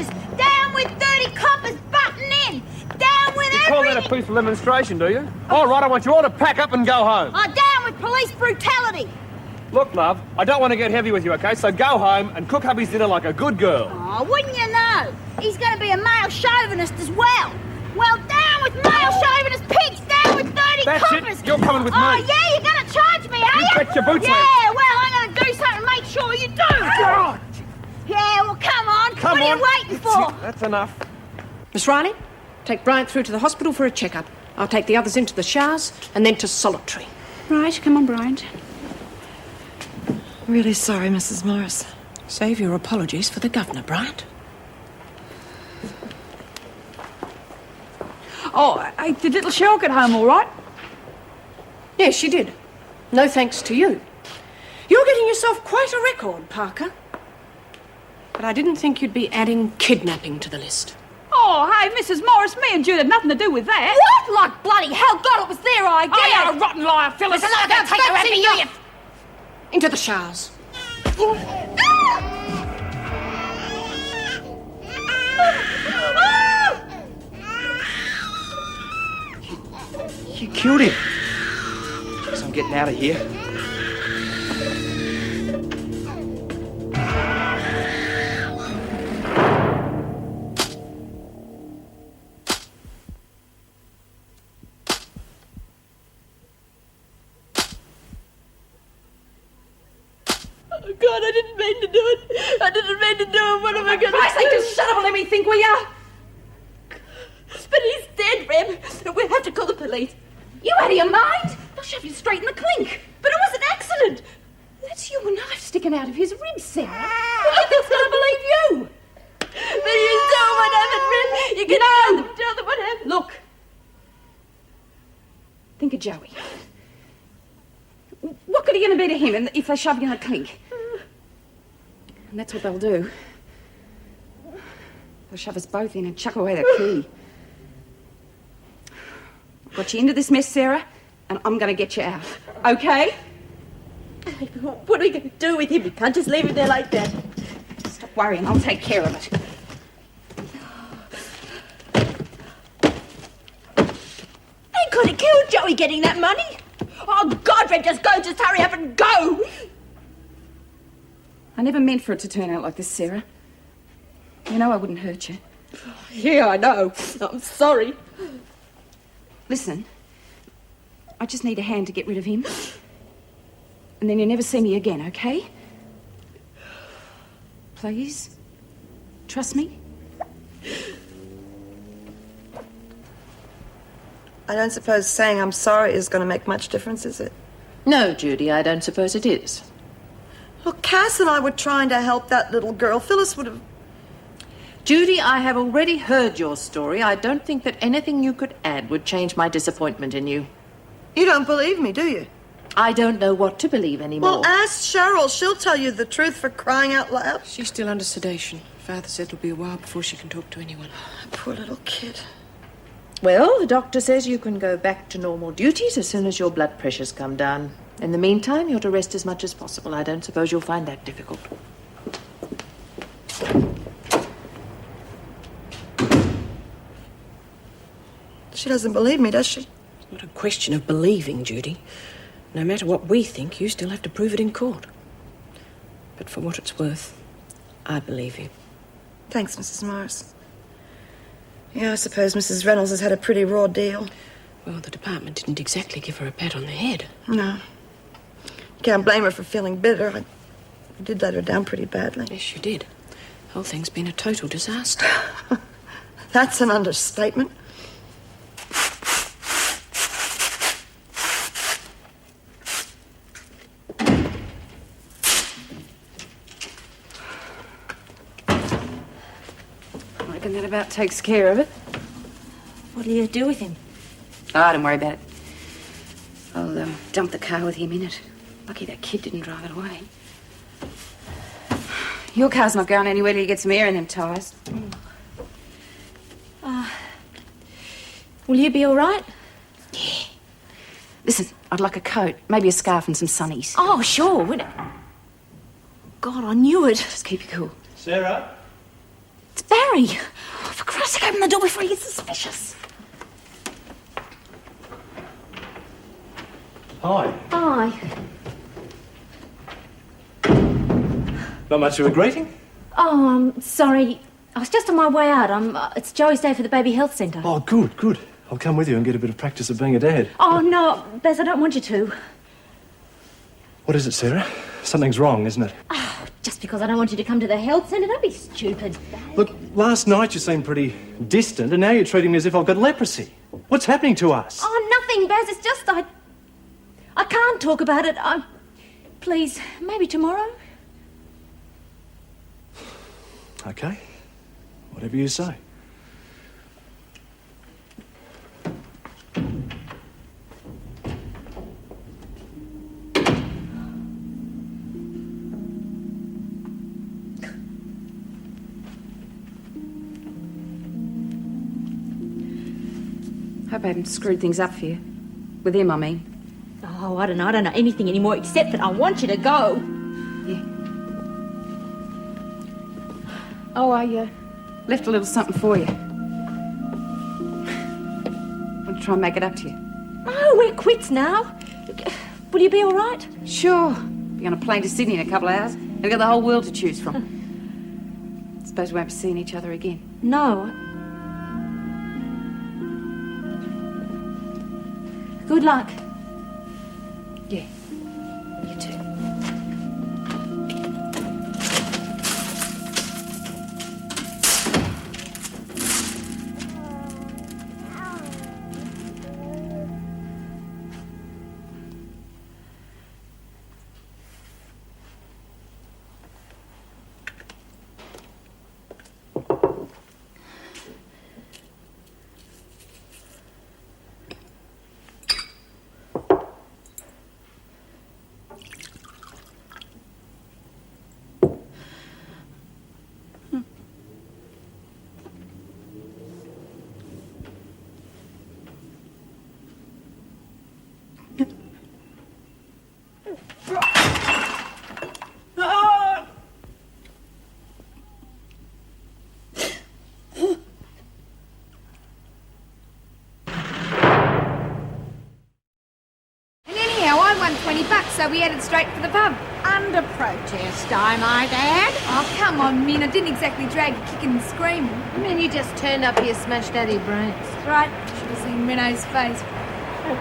soldiers! Down with 30 coppers butting in! Down with You call that a peaceful demonstration, do you? All right, I want you all to pack up and go home. Oh, down with police brutality! Look, love, I don't want to get heavy with you, OK? So go home and cook hubby's dinner like a good girl. Oh, wouldn't you know? He's going to be a male chauvinist as well. Well, down with male chauvinist pigs! Down with 30 That's coppers! it. You're coming with me. Oh, yeah, you're going to charge me, are you? You bet your boots, yeah, mate. well, I'm going to do something to make sure you do. God. Yeah, well, come on. What are you waiting for? That's enough. Miss Reylene, take Bryant through to the hospital for a checkup. I'll take the others into the showers and then to solitary. Right, come on, Bryant. Really sorry, Mrs. Morris. Save your apologies for the governor, Bryant. Oh, did little Cheryl get home all right? Yes, she did. No thanks to you. You're getting yourself quite a record, Parker. But I didn't think you'd be adding kidnapping to the list. Oh, hey, Mrs. Morris, me and Jude had nothing to do with that. What? Like bloody hell, God, it was their idea. Oh, you're a rotten liar, Phyllis. Listen, I'm going to take you out of you. Into the showers. You killed him. Guess I'm getting out of here. God, I didn't mean to do it. I didn't mean to do it. What am I going to do? I say, just shut up and let me think, will ya? But he's dead, Reb. We'll have to call the police. You out of your mind? They'll shove you straight in the clink. But it was an accident. That's your knife sticking out of his ribs, Sarah. Who do you think's going to believe you? But you saw what happened, Reb. You can tell them what happened. Look. Think of Joey. What good are you going to be to him if they shove you in the clink? And that's what they'll do. They'll shove us both in and chuck away the key. I've got you into this mess, Sarah, and I'm going to get you out. Okay? What are we going to do with him? We can't just leave him there like that. Stop worrying. I'll take care of it. They could have killed Joey getting that money. Oh, God, Reb, just go. Just hurry up and go. I never meant for it to turn out like this, Sarah. You know I wouldn't hurt you. Yeah, I know. I'm sorry. Listen, I just need a hand to get rid of him. And then you'll never see me again, okay? Please? Trust me? I don't suppose saying I'm sorry is going to make much difference, is it? No, Judy, I don't suppose it is. Look, Cass and I were trying to help that little girl. Phyllis would have... Judy, I have already heard your story. I don't think that anything you could add would change my disappointment in you. You don't believe me, do you? I don't know what to believe anymore. Well, ask Cheryl. She'll tell you the truth, for crying out loud. She's still under sedation. Father said it'll be a while before she can talk to anyone. Poor little kid. Well, the doctor says you can go back to normal duties as soon as your blood pressures come down. In the meantime, you're to rest as much as possible. I don't suppose you'll find that difficult. She doesn't believe me, does she? It's not a question of believing, Judy. No matter what we think, you still have to prove it in court. But for what it's worth, I believe you. Thanks, Mrs. Morris. Yeah, I suppose Mrs. Reynolds has had a pretty raw deal. Well, the department didn't exactly give her a pat on the head. No. Can't blame her for feeling bitter. I did let her down pretty badly. Yes, you did. The whole thing's been a total disaster. That's an understatement. I reckon that about takes care of it. What'll you do with him? Oh, don't worry about it. I'll dump the car with him in it. Lucky that kid didn't drive it away. Your car's not going anywhere till you get some air in them tyres. Will you be all right? Yeah. Listen, I'd like a coat, maybe a scarf and some sunnies. Oh, sure. God, I knew it. Just keep you cool. Sarah? It's Barry. Oh, for Christ's sake, open the door before he gets suspicious. Hi. Hi. Not much of a greeting? Oh, I'm sorry. I was just on my way out. It's Joey's day for the baby health centre. Oh, good, good. I'll come with you and get a bit of practice of being a dad. Oh, no, Bez, I don't want you to. What is it, Sarah? Something's wrong, isn't it? Oh, just because I don't want you to come to the health centre, don't be stupid. Look, last night you seemed pretty distant, and now you're treating me as if I've got leprosy. What's happening to us? Oh, nothing, Bez. It's just I can't talk about it. Please, maybe tomorrow? Okay. Whatever you say. Hope I haven't screwed things up for you. With him, I mean. Oh, I don't know anything anymore except that I want you to go. Yeah. Oh, I left a little something for you. Want to try and make it up to you? No, we're quits now. Will you be all right? Sure. Be on a plane to Sydney in a couple of hours. And we've got the whole world to choose from. Suppose we won't be seeing each other again. No. Good luck. Yeah. You too. $20, so we headed straight for the pub. Under protest, I might add. Oh, come on, Min. I didn't exactly drag you kicking and screaming. I mean, you just turned up here smashed out of your brains. That's right. Should have seen Renault's face.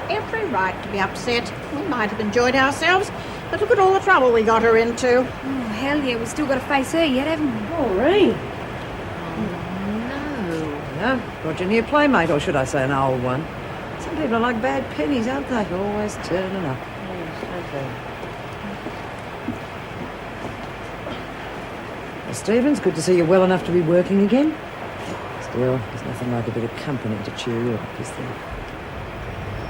Every right to be upset. We might have enjoyed ourselves, but look at all the trouble we got her into. Oh, hell yeah. We've still got to face her yet, haven't we? Doreen. No, got your new playmate, or should I say an old one. Some people are like bad pennies, aren't they? Always turning up. Well, Stevens, good to see you well enough to be working again. Still, there's nothing like a bit of company to cheer you up, is there?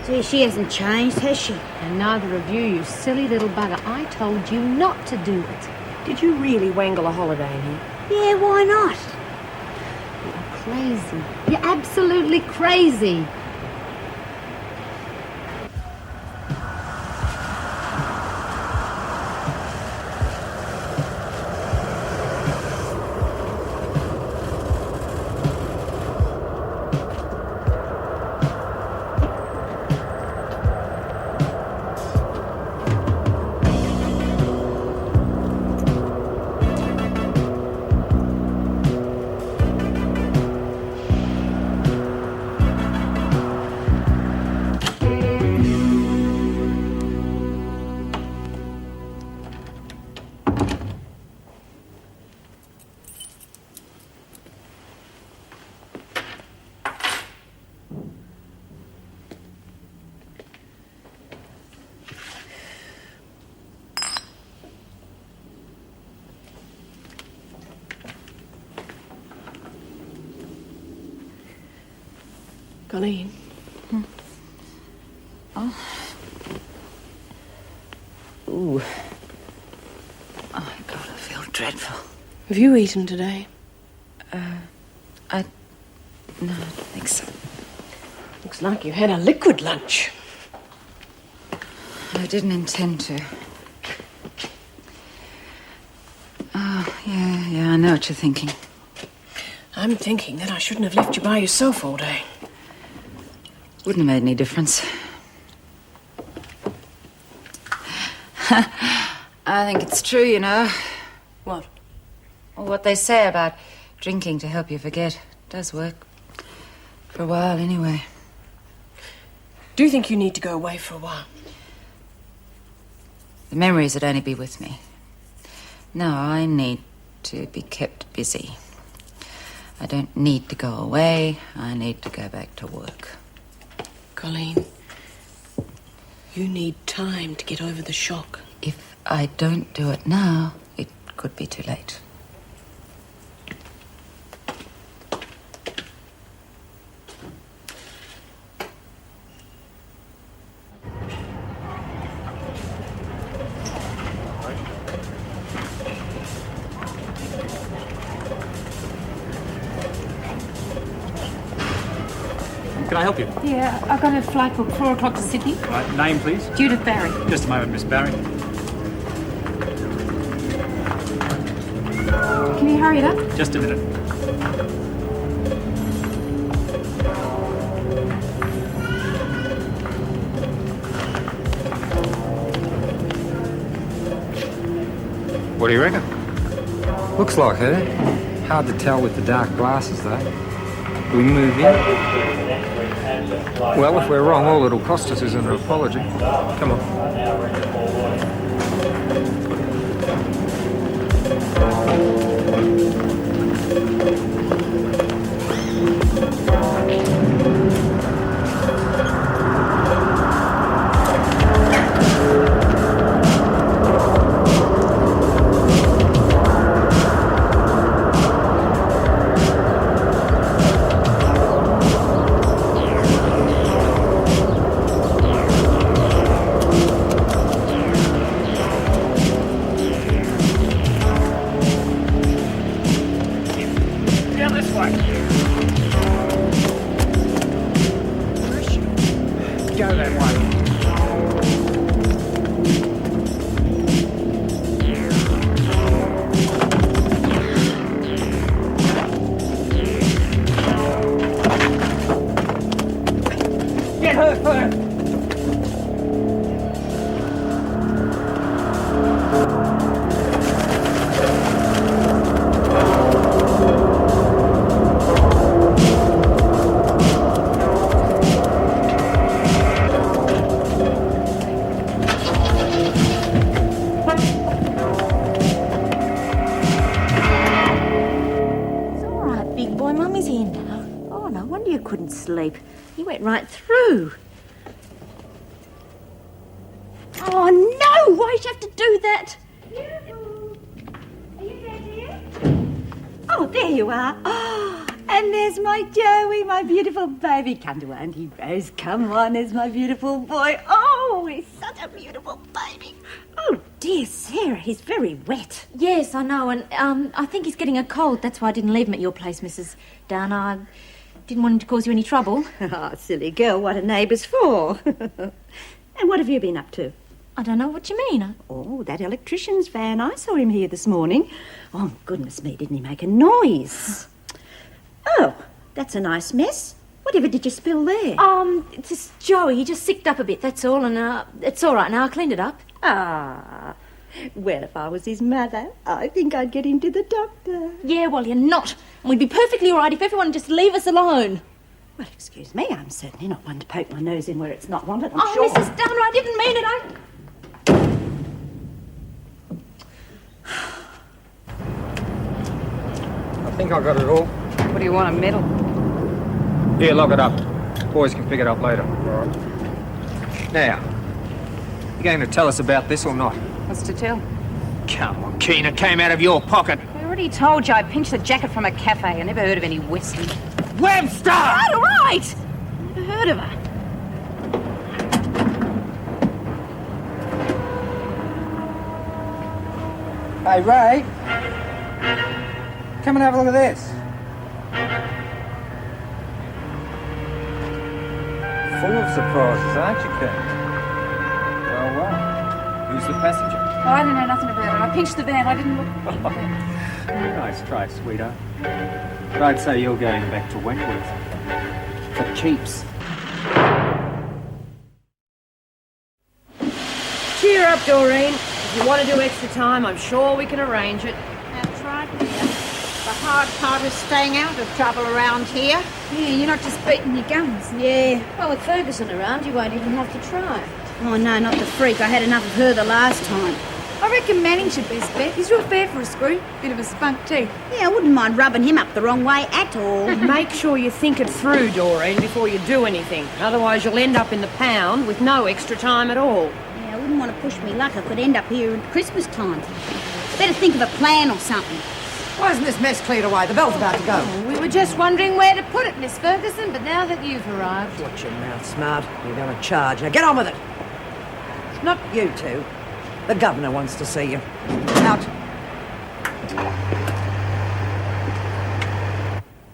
Gee, she hasn't changed, has she? And neither of you, you silly little bugger. I told you not to do it. Did you really wangle a holiday in here? Yeah, why not? You're crazy. You're absolutely crazy. Colleen. Oh. Ooh. Oh, God, I feel dreadful. Have you eaten today? No, I don't think so. Looks like you had a liquid lunch. I didn't intend to. Oh, yeah, I know what you're thinking. I'm thinking that I shouldn't have left you by yourself all day. Wouldn't have made any difference. I think it's true, you know. What? Well, what they say about drinking to help you forget. It does work. For a while, anyway. Do you think you need to go away for a while? The memories would only be with me. No, I need to be kept busy. I don't need to go away. I need to go back to work. Colleen, you need time to get over the shock. If I don't do it now, it could be too late. Can I help you? Yeah, I've got a flight booked 4 o'clock to Sydney. Right, name, please. Judith Barry. Just a moment, Miss Barry. Can you hurry it up? Just a minute. What do you reckon? Looks like her. Hard to tell with the dark glasses, though. We move in. Well, if we're wrong, all it'll cost us is an apology. Come on. Sleep. You went right through. Oh no! Why'd you have to do that? Are you there, dear? Oh, there you are. Oh, and there's my Joey, my beautiful baby. Come to Auntie Rose. Come on, there's my beautiful boy. Oh, he's such a beautiful baby. Oh dear, Sarah, he's very wet. Yes, I know, and I think he's getting a cold. That's why I didn't leave him at your place, Mrs. Dunn. I didn't want him to cause you any trouble. Oh, silly girl, what are neighbours for? And what have you been up to? I don't know what you mean. Oh, that electrician's van. I saw him here this morning. Oh, goodness me, didn't he make a noise? Oh, that's a nice mess. Whatever did you spill there? It's just Joey. He just sicked up a bit, that's all, and it's all right now. I cleaned it up. Ah, well, if I was his mother, I think I'd get him to the doctor. Yeah, well, you're not. And we'd be perfectly all right if everyone would just leave us alone. Well, excuse me, I'm certainly not one to poke my nose in where it's not wanted, I'm sure. Mrs. Dunn, I didn't mean it. I think I got it all. What do you want, a medal? Here, lock it up. Boys can pick it up later. Now, you going to tell us about this or not? What's to tell? Come on, Kean, it came out of your pocket. I already told you I pinched the jacket from a cafe. I never heard of any Western. Webster! All right! Never heard of her. Hey, Ray. Come and have a look at this. Full of surprises, aren't you, Kean? Well, who's the passenger? Oh, I don't know nothing about it. I pinched the van. I didn't look. Nice try, sweetheart. But I'd say you're going back to Wentworth. For keeps. Cheer up, Doreen. If you want to do extra time, I'm sure we can arrange it. That's right, dear. The hard part is staying out of trouble around here. Yeah, you're not just beating your gums. Yeah. Well, with Ferguson around, you won't even have to try. Oh, no, not the freak. I had enough of her the last time. I reckon Manning should be spec. He's real fair for a screw. Bit of a spunk, too. Yeah, I wouldn't mind rubbing him up the wrong way at all. Make sure you think it through, Doreen, before you do anything. Otherwise, you'll end up in the pound with no extra time at all. Yeah, I wouldn't want to push me luck. I could end up here at Christmas time. Better think of a plan or something. Why isn't this mess cleared away? The bell's about to go. Oh, we were just wondering where to put it, Miss Ferguson, but now that you've arrived... Watch your mouth, smart. You're going to charge. Now get on with it. Not you two. The governor wants to see you. Out.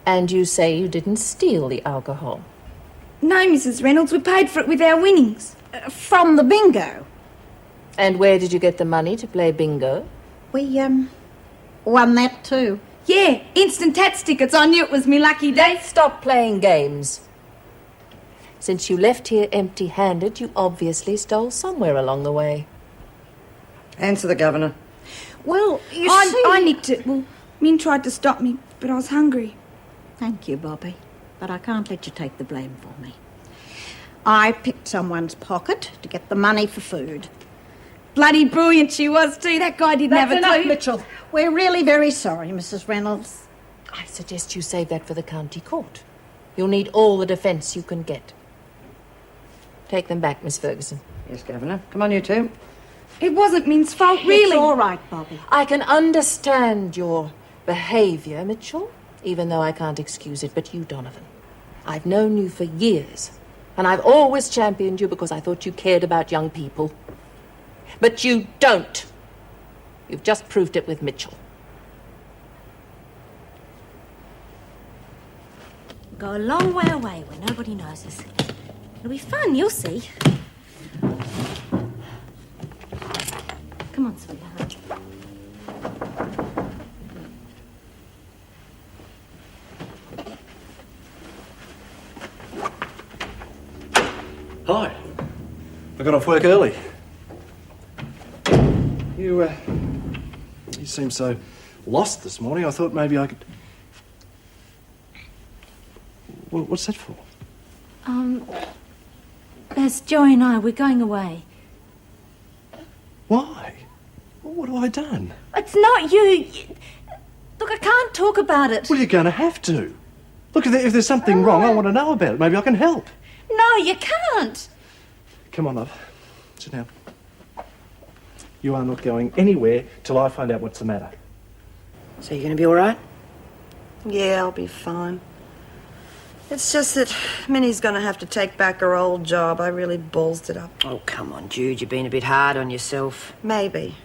And you say you didn't steal the alcohol? No, Mrs. Reynolds, we paid for it with our winnings. From the bingo. And where did you get the money to play bingo? We, won that too. Yeah, instant tats tickets. I knew it was me lucky day. Stop playing games. Since you left here empty-handed, you obviously stole somewhere along the way. Answer the governor. Well, you I see... nicked it. Well, Min tried to stop me, but I was hungry. Thank you, Bobbie, but I can't let you take the blame for me. I picked someone's pocket to get the money for food. Bloody brilliant she was, too. That guy didn't have a clue. Mitchell. We're really very sorry, Mrs. Reynolds. I suggest you save that for the county court. You'll need all the defence you can get. Take them back, Miss Ferguson. Yes, Governor. Come on, you two. It wasn't Min's fault, really. It's all right, Bobbie. I can understand your behaviour, Mitchell, even though I can't excuse it. But you, Donovan, I've known you for years, and I've always championed you because I thought you cared about young people. But you don't. You've just proved it with Mitchell. Go a long way away where nobody knows us. It'll be fun, you'll see. Come on, sweetheart. Hi. I got off work early. You seem so lost this morning. I thought maybe I could... What's that for? That's Joey and I. We're going away. Why? What have I done? It's not you. Look, I can't talk about it. Well, you're going to have to. Look, if there's something wrong, I want to know about it. Maybe I can help. No, you can't. Come on, love. Sit down. You are not going anywhere till I find out what's the matter. So you're going to be all right? Yeah, I'll be fine. It's just that Minnie's going to have to take back her old job. I really ballsed it up. Oh, come on, Jude. You've been a bit hard on yourself. Maybe.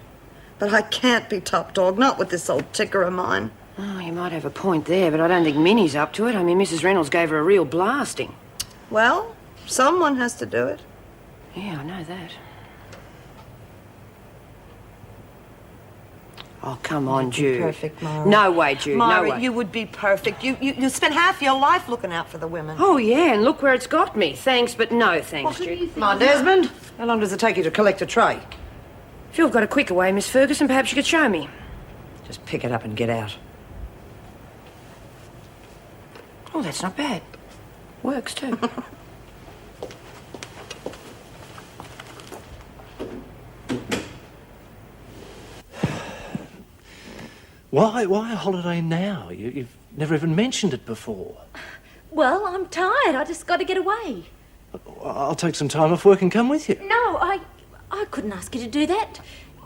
But I can't be top dog, not with this old ticker of mine. Oh, you might have a point there, but I don't think Minnie's up to it. I mean, Mrs. Reynolds gave her a real blasting. Well, someone has to do it. Yeah, I know that. Oh, come on, Jude. Perfect, Myra. No way, Jude, Myra, no way. you would be perfect. You spent half your life looking out for the women. Oh, yeah, and look where it's got me. Thanks, but no thanks, Jude. Come on, Desmond. How long does it take you to collect a tray? If you've got a quicker way, Miss Ferguson, perhaps you could show me. Just pick it up and get out. Oh, that's not bad. Works, too. Why a holiday now? You've never even mentioned it before. Well, I'm tired. I just got to get away. I'll take some time off work and come with you. No, I couldn't ask you to do that.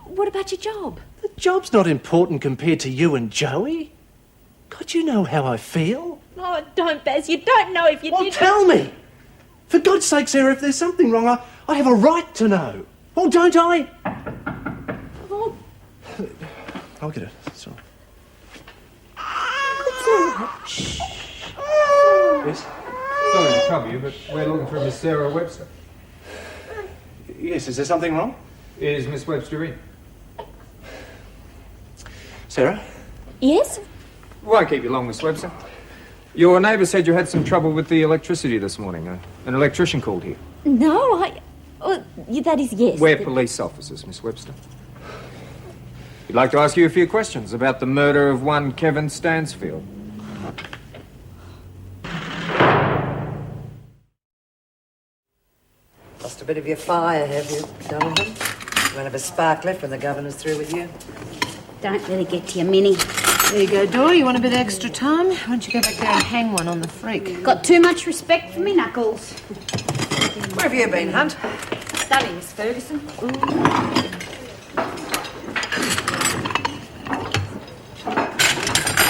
What about your job? The job's not important compared to you and Joey. God, you know how I feel. Oh, don't, Baz. You don't know if you Well, did. tell me. For God's sake, Sarah, if there's something wrong, I have a right to know. Oh, don't I? Oh. I'll get it. It's all right. It's all right. Shh. Yes? Sorry to trouble you, but we're looking for Miss Sarah Webster. Yes, is there something wrong? Is Miss Webster in? Sarah? Yes? Won't keep you long, Miss Webster. Your neighbour said you had some trouble with the electricity this morning. An electrician called here. No, that is yes. We're police officers, Miss Webster. We'd like to ask you a few questions about the murder of one Kevin Stansfield. Lost a bit of your fire, have you, Donovan? You won't have a spark left when the governor's through with you. Don't let it get to you, Minnie. There you go, Dora. You want a bit extra time? Why don't you go back there and hang one on the freak? Got too much respect for me knuckles. Where have you been, Hunt? Study, Miss Ferguson.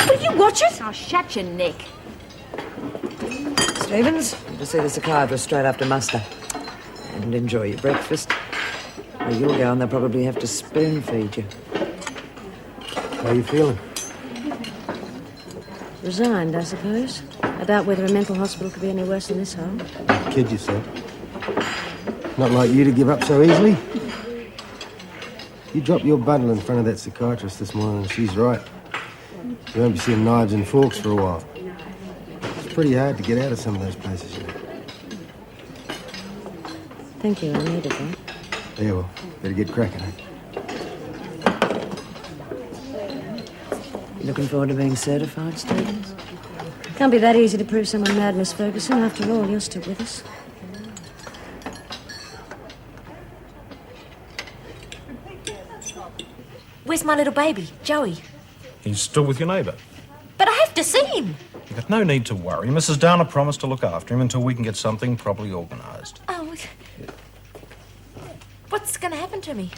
Will you watch it? I'll shut your neck. Stevens, to see the psychiatrist straight after muster. And enjoy your breakfast. Where you'll go and they'll probably have to spoon feed you. How are you feeling? Resigned, I suppose. I doubt whether a mental hospital could be any worse than this hole. Kid yourself. Not like you to give up so easily. You dropped your bundle in front of that psychiatrist this morning and she's right. You won't be seeing knives and forks for a while. It's pretty hard to get out of some of those places, you know. Thank you, I needed that. Yeah, well, better get cracking, eh? You looking forward to being certified, Stevens? Can't be that easy to prove someone mad, Miss Ferguson. After all, you're still with us. Where's my little baby, Joey? He's still with your neighbour. But I have to see him. You've got no need to worry. Mrs. Downer promised to look after him until we can get something properly organised. Oh, what's going to happen to me?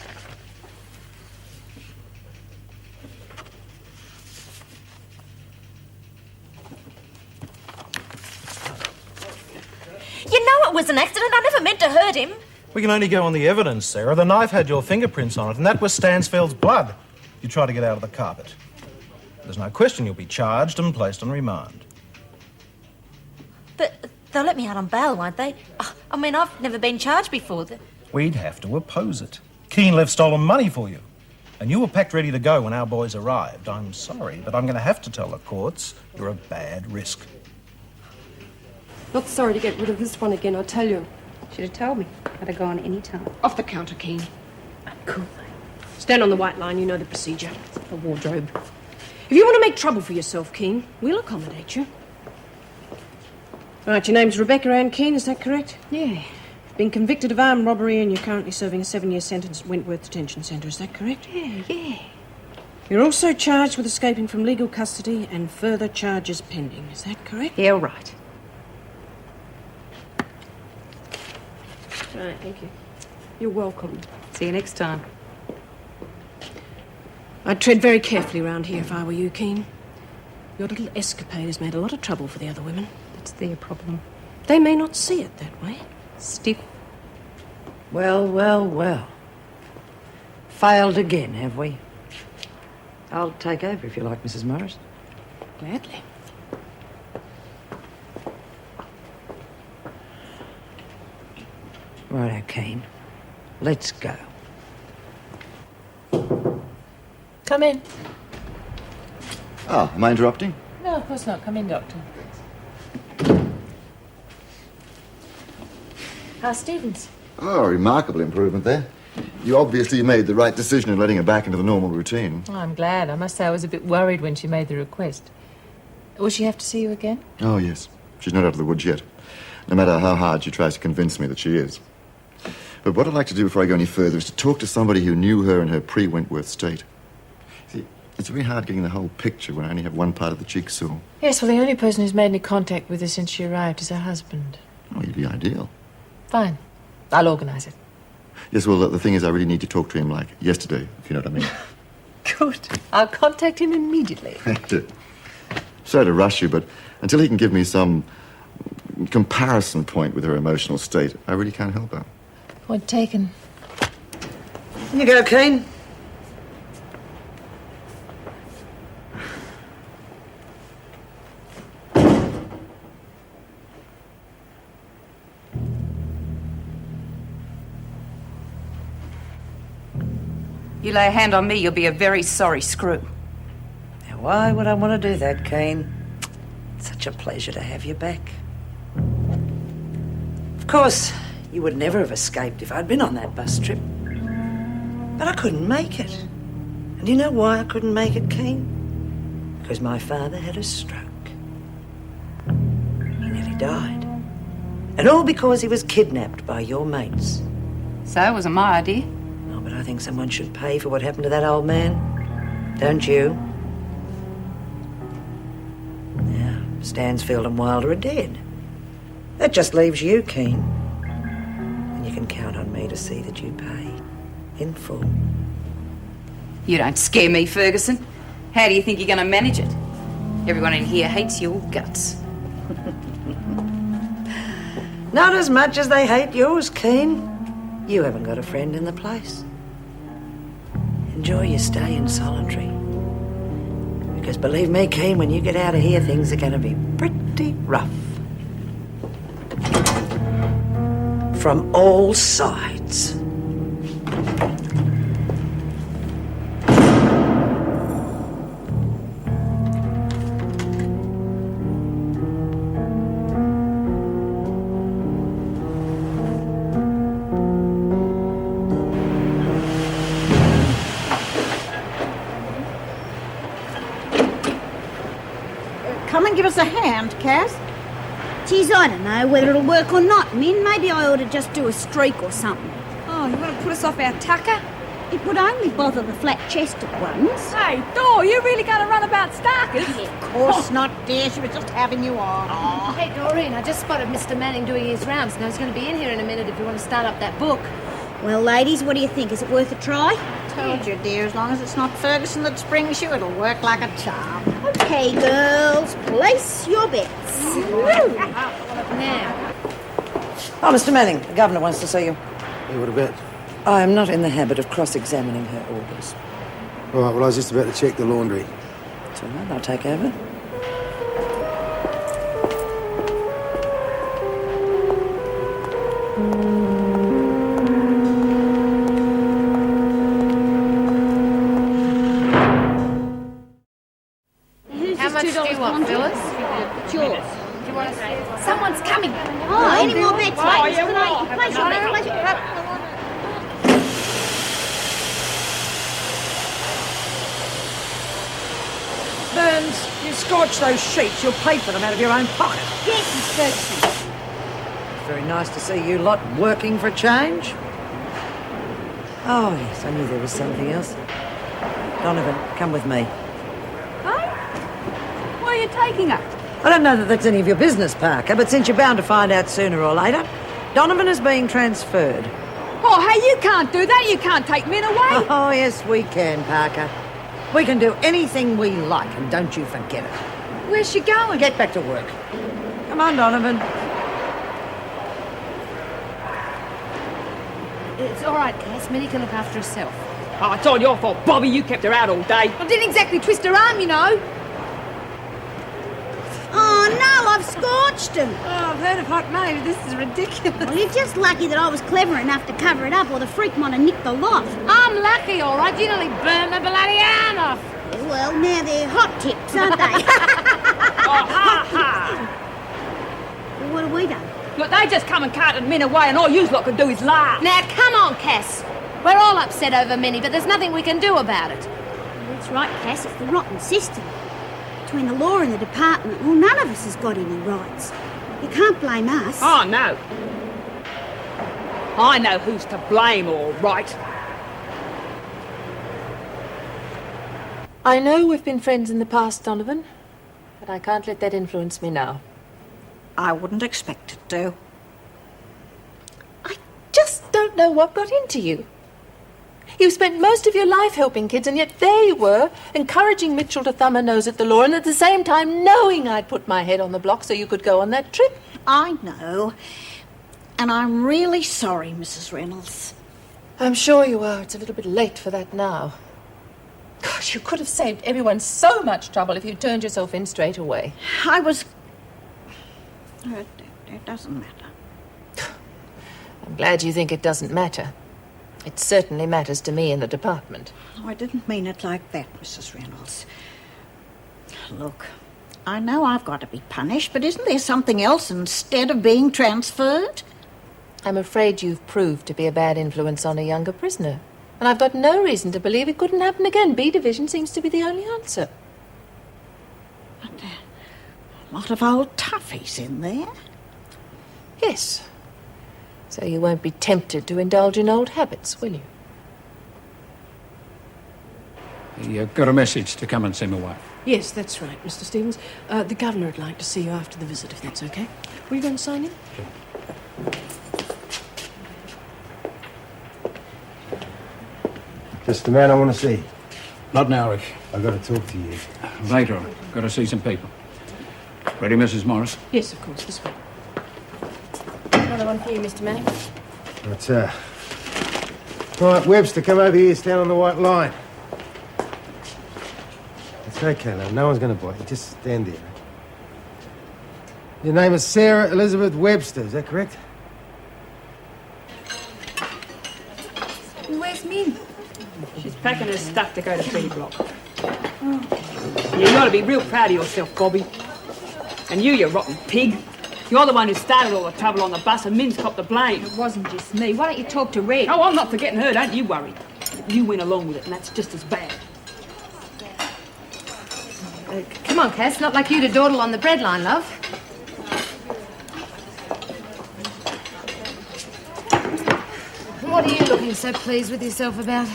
You know it was an accident. I never meant to hurt him. We can only go on the evidence, Sarah. The knife had your fingerprints on it, and that was Stansfield's blood. You tried to get out of the carpet. There's no question you'll be charged and placed on remand. But they'll let me out on bail, won't they? I mean, I've never been charged before. We'd have to oppose it. Kean left stolen money for you. And you were packed ready to go when our boys arrived. I'm sorry, but I'm going to have to tell the courts you're a bad risk. Not sorry to get rid of this one again, I tell you. Should have told me. I'd have gone any time. Off the counter, Kean. Cool. Stand on the white line, you know the procedure. The wardrobe. If you want to make trouble for yourself, Kean, we'll accommodate you. Right, your name's Rebecca Ann Kean, is that correct? Yeah. You've been convicted of armed robbery and you're currently serving a 7-year sentence at Wentworth Detention Centre, is that correct? Yeah. You're also charged with escaping from legal custody and further charges pending, is that correct? Yeah, all right. Right, thank you. You're welcome. See you next time. I'd tread very carefully round here if I were you, Kean. Your little escapade has made a lot of trouble for the other women. That's their problem. They may not see it that way. Stiff. Well, well, well. Failed again, have we? I'll take over if you like, Mrs. Morris. Gladly. Righto, Kean. Let's go. Come in. Oh, am I interrupting? No, of course not. Come in, Doctor. How's Stevens? Oh, remarkable improvement there. You obviously made the right decision in letting her back into the normal routine. Oh, I'm glad. I must say I was a bit worried when she made the request. Will she have to see you again? Oh, yes. She's not out of the woods yet. No matter how hard she tries to convince me that she is. But what I'd like to do before I go any further is to talk to somebody who knew her in her pre-Wentworth state. See, it's very hard getting the whole picture when I only have one part of the jigsaw. Yes, well, the only person who's made any contact with her since she arrived is her husband. Oh, you'd be ideal. Fine. I'll organise it. Yes, well, the thing is, I really need to talk to him, like, yesterday, if you know what I mean. Good. I'll contact him immediately. Sorry to rush you, but until he can give me some comparison point with her emotional state, I really can't help her. Point taken. You go, Kean. You lay a hand on me, you'll be a very sorry screw. Why would I want to do that, Kean? Such a pleasure to have you back. Of course, you would never have escaped if I'd been on that bus trip. But I couldn't make it. And you know why I couldn't make it, Kean? Because my father had a stroke. He nearly died. And all because he was kidnapped by your mates. So it wasn't my idea. Oh, but I think someone should pay for what happened to that old man. Don't you? Now, Stansfield and Wilder are dead. That just leaves you, Kean. And you can count on me to see that you pay in full. You don't scare me, Ferguson. How do you think you're going to manage it? Everyone in here hates your guts. Not as much as they hate yours, Kean. You haven't got a friend in the place. Enjoy your stay in solitary. Because believe me, Kean, when you get out of here, things are going to be pretty rough. From all sides. Come and give us a hand, Cass. Geez, I don't know whether it'll work or not, Min. Maybe I ought to just do a streak or something. Oh, you want to put us off our tucker? It would only bother the flat-chested ones. Hey, Dor, you really going to run about Starkers? Of course not, dear. She was just having you on. Oh. Hey, Doreen, I just spotted Mr. Manning doing his rounds. Now he's going to be in here in a minute if you want to start up that book. Well, ladies, what do you think? Is it worth a try? Told you, dear. As long as it's not Ferguson that springs you, it'll work like a charm. Okay, girls, place your bets. Now. Oh, Mr. Manning, the governor wants to see you. Hey, what about? I am not in the habit of cross-examining her orders. All right, well, I was just about to check the laundry. It's all right, I'll take over. How much do you want, Phyllis? It's yours. Do you want to say? Someone's coming. Oh, any more bets, ladies? Place your bet, place your bet. Burns, you scorch those sheets, you'll pay for them out of your own pocket. Yes, Miss Ferguson. Very nice to see you lot working for a change. Oh, yes, I knew there was something else. Donovan, come with me. Where are you taking her? I don't know that that's any of your business, Parker, but since you're bound to find out sooner or later, Donovan is being transferred. Oh, hey, you can't do that. You can't take Min away. Oh, yes, we can, Parker. We can do anything we like, and don't you forget it. Where's she going? Get back to work. Come on, Donovan. It's all right, Cass. Minnie can look after herself. Oh, it's all your fault, Bobbie. You kept her out all day. I didn't exactly twist her arm, you know. Oh, no, I've scorched him. Oh, I've heard of hot mate. This is ridiculous. Well, you're just lucky that I was clever enough to cover it up, or the freak might have nicked the lot. I'm lucky, all right. You nearly burned the bloody arm off. Well, now they're hot tips, aren't they? Oh, ha, ha. Well, what have we done? Look, they just come and carted Min away, and all you lot can do is laugh. Now, come on, Cass. We're all upset over Minnie, but there's nothing we can do about it. That's right, Cass. It's the rotten system. Between the law and the department, well, none of us has got any rights. You can't blame us. Oh, no. I know who's to blame, all right. I know we've been friends in the past, Donovan, but I can't let that influence me now. I wouldn't expect it to. I just don't know what got into you. You spent most of your life helping kids, and yet there you were, encouraging Mitchell to thumb her nose at the law, and at the same time knowing I'd put my head on the block so you could go on that trip. I know. And I'm really sorry, Mrs. Reynolds. I'm sure you are. It's a little bit late for that now. Gosh, you could have saved everyone so much trouble if you turned yourself in straight away. I was... It doesn't matter. I'm glad you think it doesn't matter. It certainly matters to me in the department. Oh, I didn't mean it like that, Mrs. Reynolds. Look, I know I've got to be punished, but isn't there something else instead of being transferred? I'm afraid you've proved to be a bad influence on a younger prisoner. And I've got no reason to believe it couldn't happen again. B division seems to be the only answer. But there are a lot of old toughies in there. Yes. So you won't be tempted to indulge in old habits, will you? You've got a message to come and see my wife. Yes, that's right, Mr. Stevens. The governor would like to see you after the visit, if that's okay. Were you going to sign in? Just the man I want to see. Not now, Rick. I've got to talk to you. Later. I've got to see some people. Ready, Mrs. Morris? Yes, of course, this way. Another one for you, Mr. Mann. Right, Webster, come over here, stand on the white line. It's okay, love. No one's going to bite you. Just stand there. Your name is Sarah Elizabeth Webster, is that correct? Where's Min? She's packing her stuff to go to B Block. You ought to be real proud of yourself, Bobbie. And you rotten pig. You're the one who started all the trouble on the bus and Min's copped the blame. It wasn't just me. Why don't you talk to Red? Oh, I'm not forgetting her, don't you worry. You went along with it, and that's just as bad. Come on, Cass. Not like you to dawdle on the breadline, love. What are you looking so pleased with yourself about?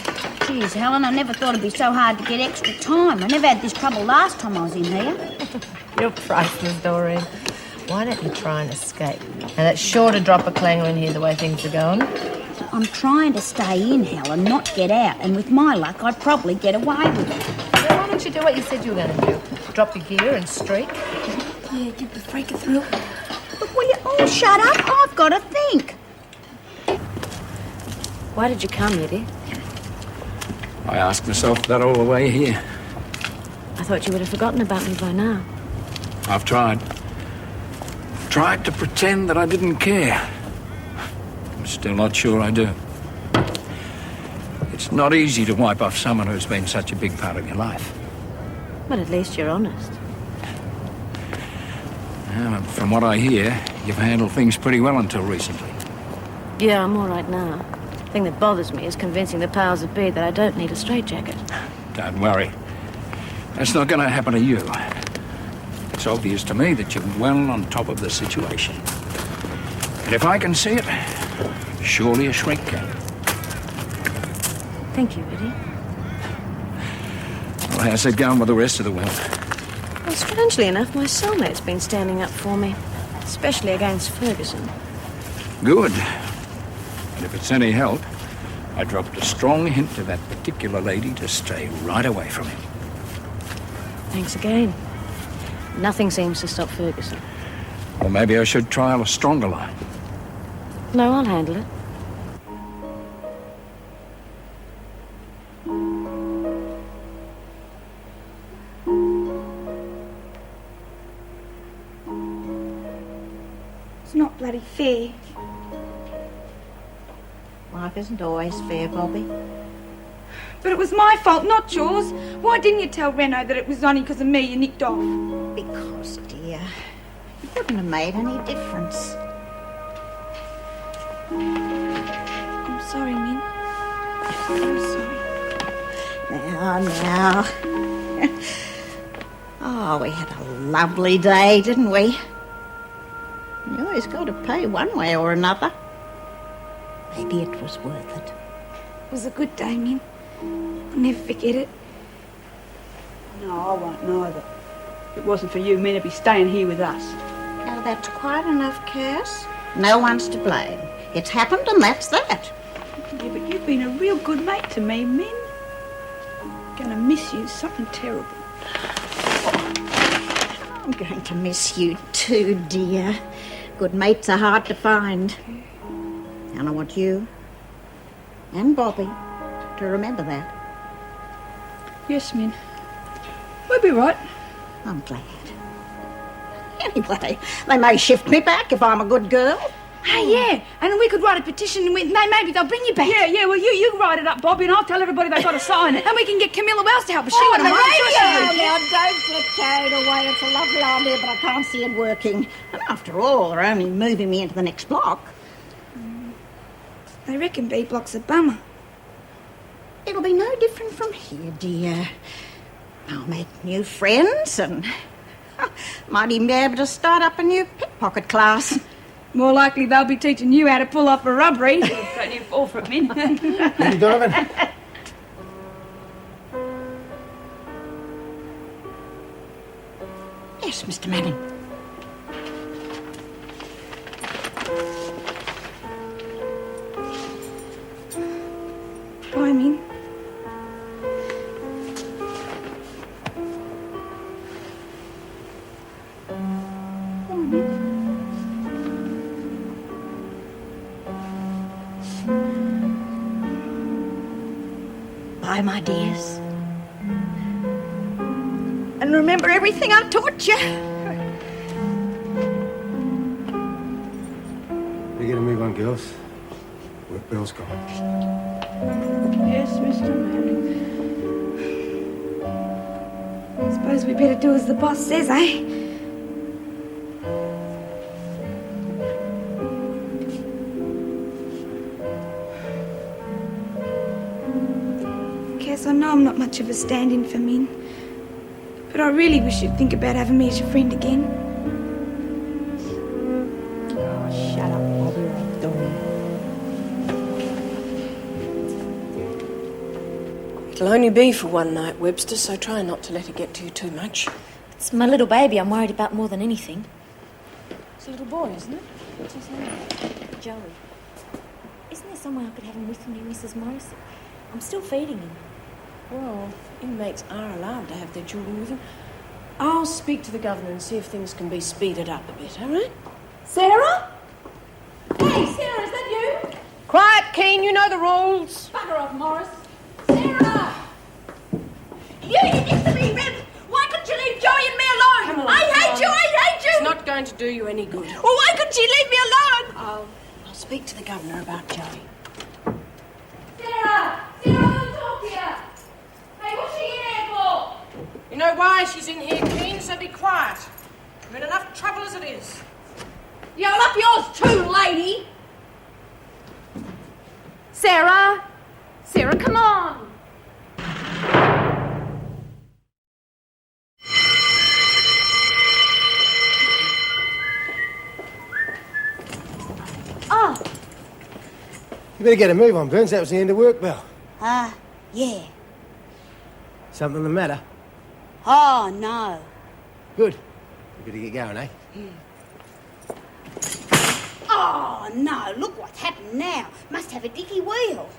Geez, Helen, I never thought it'd be so hard to get extra time. I never had this trouble last time I was in here. You're priceless, Doreen. Why don't you try and escape? And it's sure to drop a clanger in here the way things are going. I'm trying to stay in, Helen, not get out. And with my luck, I'd probably get away with it. So why don't you do what you said you were going to do? Drop your gear and streak? Yeah, give the freak a thrill. But will you all shut up? I've got to think. Why did you come, you dear? I asked myself that all the way here. I thought you would have forgotten about me by now. I've tried. Tried to pretend that I didn't care. I'm still not sure I do. It's not easy to wipe off someone who's been such a big part of your life. But at least you're honest. Well, from what I hear, you've handled things pretty well until recently. Yeah, I'm all right now. The thing that bothers me is convincing the powers that be that I don't need a straitjacket. Don't worry. That's not going to happen to you. It's obvious to me that you're well on top of the situation. And if I can see it, surely a shrink can. Thank you, Eddie. Well, how's it going with the rest of the world? Well, strangely enough, my cellmate's been standing up for me. Especially against Ferguson. Good. And if it's any help, I dropped a strong hint to that particular lady to stay right away from him. Thanks again. Nothing seems to stop Ferguson. Well, maybe I should trial a stronger line. No, I'll handle it. It's not bloody fair. Life isn't always fair, Bobbie. But it was my fault, not yours. Why didn't you tell Reno that it was only because of me you nicked off? Because, dear, it wouldn't have made any difference. I'm sorry, Min. I'm sorry. Now. Oh, we had a lovely day, didn't we? You always got to pay one way or another. Maybe it was worth it. It was a good day, Min. I'll never forget it. No, I won't neither. If it wasn't for you, Min would be staying here with us. Now, that's quite enough, Cass. No one's to blame. It's happened and that's that. Yeah, but you've been a real good mate to me, Min. Gonna miss you something terrible. I'm going to miss you too, dear. Good mates are hard to find. And I want you and Bobbie to remember that. Yes, Min. We'll be right. I'm glad. Anyway, they may shift me back if I'm a good girl. Hey, yeah, and we could write a petition and maybe they'll bring you back. Yeah, well, you write it up, Bobbie, and I'll tell everybody they've got to sign it. And we can get Camilla Wells to help us. She Oh, wouldn't the mind. radio! Now, don't get carried away. It's a lovely idea, but I can't see it working. And after all, they're only moving me into the next block. They reckon B Block's a bummer. It'll be no different from here, dear. I'll make new friends and might even be able to start up a new pickpocket class. More likely they'll be teaching you how to pull off a robbery. Don't you fall for it, Min. Hey, Donovan. Yes, Mr. Manning. Bye, Min. Bye, my dears. And remember everything I taught you. We gotta move on, girls. Work bell's gone. Yes, Mr. Manning. Suppose we better do as the boss says, eh? Guess I know I'm not much of a stand-in for Min, but I really wish you'd think about having me as your friend again. Oh, shut up, Bobbie. It'll only be for one night, Webster, so try not to let it get to you too much. It's my little baby I'm worried about more than anything. It's a little boy, isn't it? What's his name? Joey. Isn't there somewhere I could have him with me, Mrs. Morrison? I'm still feeding him. Well, inmates are allowed to have their children with them. I'll speak to the governor and see if things can be speeded up a bit, all right? Sarah? Hey, Sarah, is that you? Quiet, Kean, you know the rules. Bugger off, Morris. Sarah! You next to me, Reb! Why couldn't you leave Joey and me alone? Come along, I hate you! It's not going to do you any good. Well, why couldn't you leave me alone? I'll speak to the governor about Joey. Sarah! Sarah, I want to talk to you! Hey, what's she in here for? You know why she's in here, Kean, so be quiet. You're in enough trouble as it is. Yeah, well, up yours too, lady! Sarah! Sarah, come on! Oh, You better get a move on, Burns. That was the end of work bell. yeah. Something the matter? Oh, no. Good. You better get going, eh? Oh, no, look what's happened now. Must have a dicky wheel.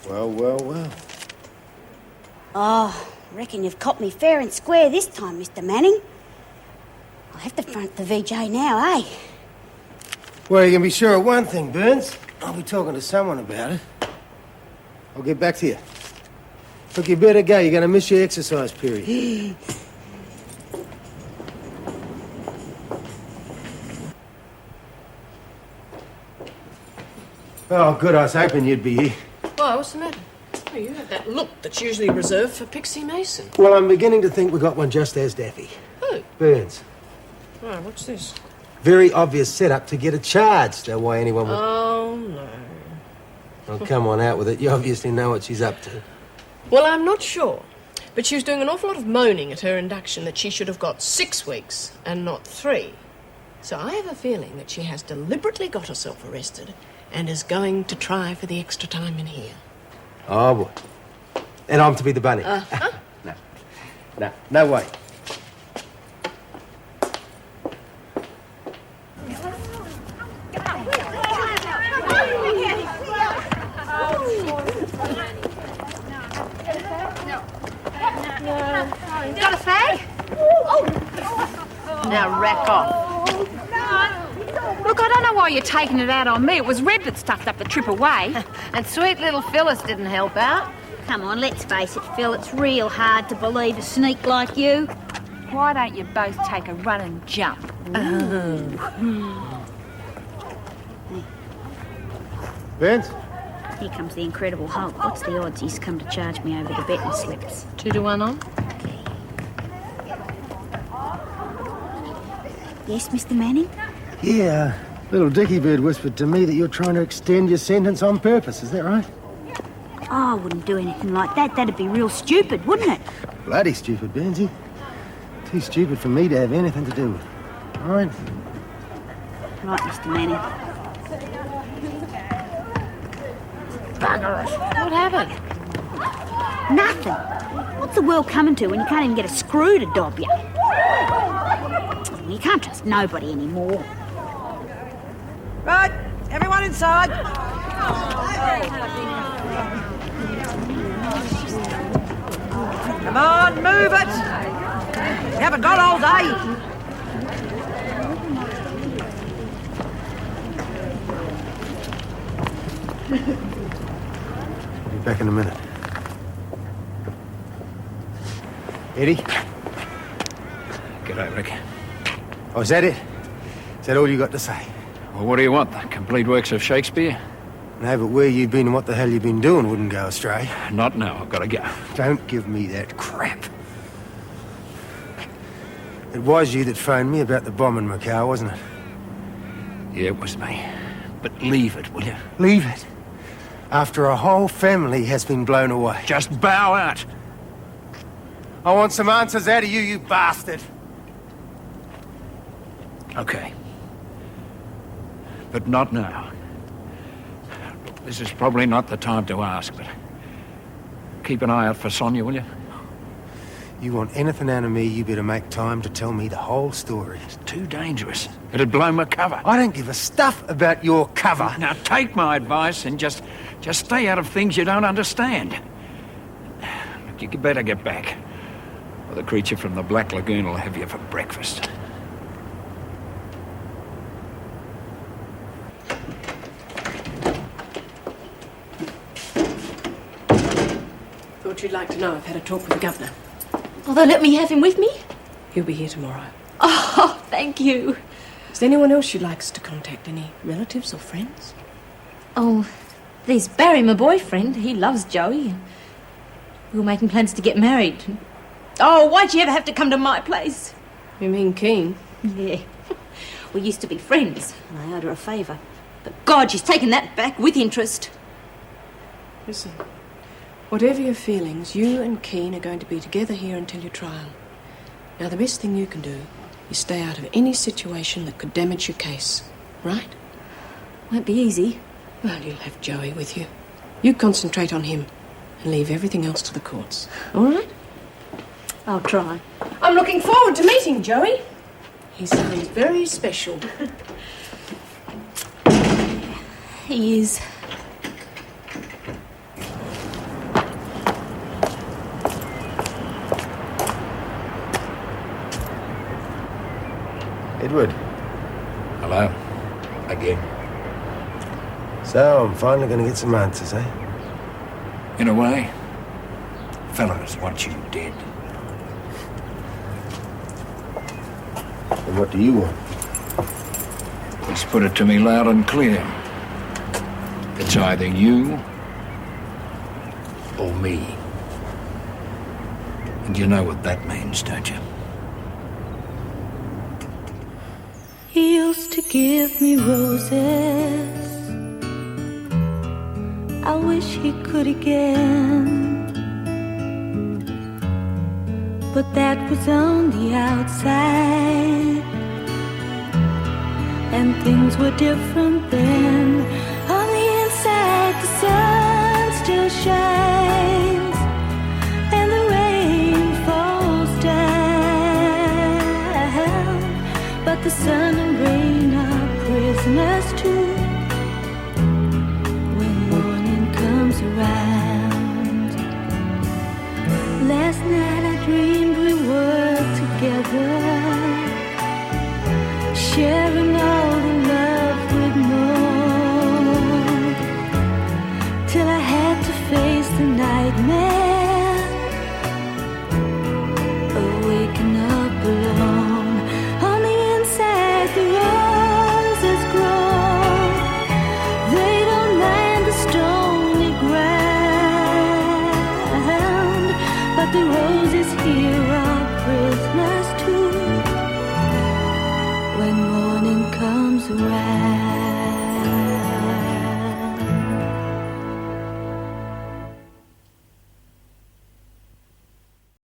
Well, well, well. Oh, reckon you've caught me fair and square this time, Mr. Manning. I'll have to front the VJ now, eh? Well, you can be sure of one thing, Burns. I'll be talking to someone about it. I'll get back to you. Look, you better go. You're going to miss your exercise period. Oh, good. I was hoping you'd be here. Why, what's the matter? Oh, you have that look that's usually reserved for Pixie Mason. Well, I'm beginning to think we got one just as daffy. Who? Burns. Oh, what's this? Very obvious setup to get a charge. That's why anyone would... Oh, no. Oh, come on, out with it. You obviously know what she's up to. Well, I'm not sure. But she was doing an awful lot of moaning at her induction that she should have got 6 weeks and not 3. So I have a feeling that she has deliberately got herself arrested and is going to try for the extra time in here. Oh, boy. And I'm to be the bunny. Uh-huh. No way. Got a fag? Now rack off. Look, I don't know why you're taking it out on me. It was Red that stuffed up the trip away. And sweet little Phyllis didn't help out. Come on, let's face it, Phil, it's real hard to believe a sneak like you. Why don't you both take a run and jump? Vince? Here comes the Incredible Hulk. What's the odds he's come to charge me over the betting slips? 2 to 1 on? Yes, Mr. Manning? Yeah, little Dicky Bird whispered to me that you're trying to extend your sentence on purpose. Is that right? Oh, I wouldn't do anything like that. That'd be real stupid, wouldn't it? Bloody stupid, Burnsy. Too stupid for me to have anything to do with. All right? Right, Mr. Manning. Bugger it. What happened? Nothing. What's the world coming to when you can't even get a screw to dob you? You can't trust nobody anymore. Right, everyone inside. Come on, move it. We haven't got all day. Be back in a minute. Eddie? G'day, Rick. Oh, is that it? Is that all you got to say? Well, what do you want? The complete works of Shakespeare? No, but where you've been and what the hell you've been doing wouldn't go astray. Not now. I've got to go. Don't give me that crap. It was you that phoned me about the bomb in Macau, wasn't it? Yeah, it was me. But leave it, will you? Leave it? After a whole family has been blown away. Just bow out. I want some answers out of you, you bastard. Okay. But not now. Look, this is probably not the time to ask, but keep an eye out for Sonia, will you? You want anything out of me, you better make time to tell me the whole story. It's too dangerous. It'd blow my cover. I don't give a stuff about your cover. Now take my advice and just stay out of things you don't understand. Look, you better get back, or the creature from the Black Lagoon will have you for breakfast. Thought you'd like to know I've had a talk with the governor. Oh, they'll let me have him with me? He'll be here tomorrow. Oh, thank you. Is there anyone else you'd like us to contact? Any relatives or friends? Oh, there's Barry, my boyfriend. He loves Joey. We were making plans to get married. Oh, why'd you ever have to come to my place? You mean Kean? Yeah. We used to be friends, and I owed her a favour. But God, she's taken that back with interest. Listen, whatever your feelings, you and Kean are going to be together here until your trial. Now, the best thing you can do is stay out of any situation that could damage your case, right? Won't be easy. Well, you'll have Joey with you. You concentrate on him and leave everything else to the courts, all right? I'll try. I'm looking forward to meeting Joey. He sounds very special. He is. Edward. Hello. Again. So, I'm finally going to get some answers, eh? In a way, fellows want you dead. And what do you want? Just put it to me loud and clear. It's either you or me. And you know what that means, don't you? He used to give me roses. I wish he could again. But that was on the outside, and things were different then. On the inside, the sun still shines, and the rain falls down. But the sun and rain are prisoners too when morning comes around. Last night I dreamed we were together, sharing all the love we'd known, till I had to face the night old man.